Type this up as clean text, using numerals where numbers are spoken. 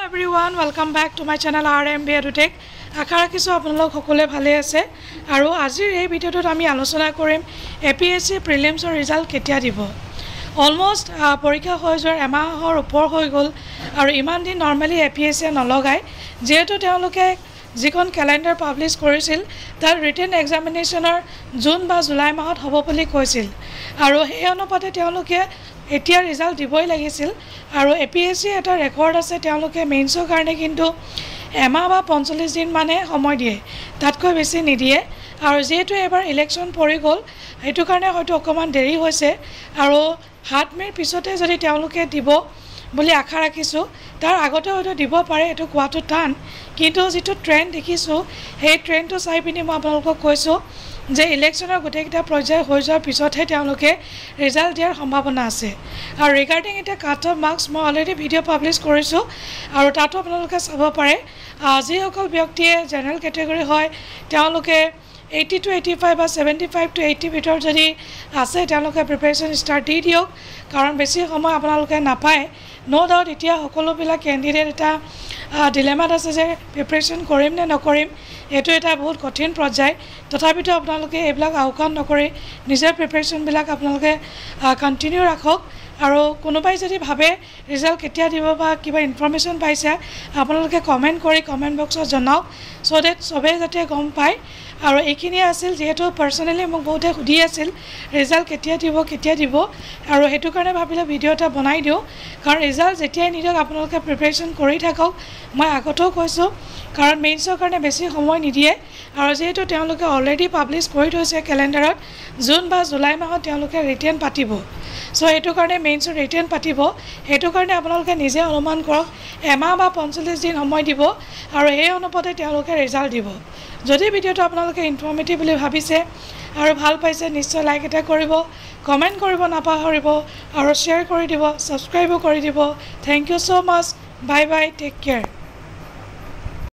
everyone, welcome back to my channel RMB EduTech. আশা ৰাখিছো আপোনালোক সকলোৱে ভালে আছে আৰু আজিৰ এই ভিডিঅ'টোত আমি আলোচনা কৰিম APSC প্ৰিলিমছৰ ৰিজাল্ট কেতিয়া দিব। অলমোস্ট পৰীক্ষা হৈ যোৱাৰ এমাহৰ ওপৰ হৈ গ'ল আৰু ইমান দিন নৰ্মালি APSC নলগায় যেহেতু তেওঁলোকে যিখন ক্যালেন্ডাৰ পাবলিশ কৰিছিল তাৰ ৰিটেন এক্সামিনেশ্যনৰ জুন বা জুলাই মাহত হ'ব বুলি কৈছিল আৰু সেই অনুপাতে তেওঁলোকে এতিয়া ৰিজাল্ট দিবই লাগিছিল আৰু APSC এটা ৰেকৰ্ড আছে তেওঁলোকে মেইনছৰ কাৰণে কিন্তু এমাহ বা 45 দিন মানে সময় দিয়ে তাতকৈ বেছি নিদিয়ে আৰু যেহেতু এবাৰ ইলেকশ্যন পৰি গ'ল সেইটো কাৰণে হয়তো অকমান দেৰি হৈছে আৰু 7 মেৰ পিছতে যদি তেওঁলোকে দিব বুলি আশা ৰাখিছো তাৰ আগতে হয়তো দিব পাৰে এটো কোৱাটো টান কিন্তু যেটো ট্ৰেন্ড দেখিছো সেই ট্ৰেন্ডটো চাই পিনি মই আপোনালোকক কৈছো যে ইলেকশ্যনৰ গোটেইটা পৰ্যায় হৈ যোৱাৰ পিছতহে তেওঁলোকে ৰিজাল্ট দিয়াৰ সম্ভাৱনা আছে আৰু ৰিগাৰ্ডিং এটা কাট অফ মাৰ্কস মই অলৰেডি ভিডিও পাবলিশ কৰিছো আৰু তাতো আপোনালোকে চাব পাৰে যিসকল ব্যক্তিয়ে জেনাৰেল ক্যাটেগৰী হয় তেওঁলোকে 80 to 85 বা 75 to 80 ভিতৰত যদি আছে তেওঁলোকে প্ৰিপাৰেচন ষ্টাৰ্ট দি দিওক কাৰণ বেছি সময় আপোনালোকে নাপায় নো ডাউট এতিয়া সকলোবিলাক ক্যান্ডিডেট এটা ডিলেমাত আছে যে প্ৰিপাৰেচন কৰিম নে নকৰিম এটো এটা বহুত কঠিন পৰ্যায় তথাপিতো আপোনালোকে এইবিলাক আউকান নকৰি নিজৰ প্ৰিপাৰেচন বিলাক আপোনালোকে কন্টিনিউ ৰাখক আৰু কোনোবাই যদি ভাবে ৰিজাল্ট কেতিয়া দিব বা কিবা ইনফৰমেশন পাইছে আপোনালোকে কমেন্ট কৰি কমেন্ট বক্সত জনাওক সো দ্যাট সবে যাতে গম পায় আৰু এইখিনি আছিল যেহেতু পাৰ্সোনালি মোক বহুতে সুধি আছিল ৰিজাল্ট কেতিয়া দিব আৰু হেতু কাৰণে ভাবিলে ভিডিও এটা বনাই দিও কাৰণ ৰিজাল্ট যেতিয়াই নিদিওক আপোনালোকে প্ৰিপাৰেচন কৰি থাকক মই আগতেও কৈছো কাৰণ মেইনছৰ কাৰণে বেছি সময় নিদিয়ে আৰু যেহেতু তেওঁলোকে অলৰেডি পাবলিশ কৰি থৈছে ক্যালেন্ডাৰত জুন বা জুলাই মাহত তেওঁলোকে ৰিটেন পাতিব সো হেতু কাৰণে মেইনছৰ ৰিটেন পাতিব হেতু কাৰণে আপোনালোকে নিজে অনুমান কৰক এমাহ বা 45 দিন সময় দিব আৰু এই অনুপাতে তেওঁলোকে ৰিজাল্ট দিব যদি ভিডিওটো আপোনালোকে ইনফৰমেটিভ বুলি ভাবিছে আৰু ভাল পাইছে নিশ্চয় লাইক এটা কৰিব কমেন্ট কৰিব নাপাহৰিব আৰু শেয়াৰ কৰি দিব সাবস্ক্ৰাইবো কৰি দিব thank you so much bye bye take care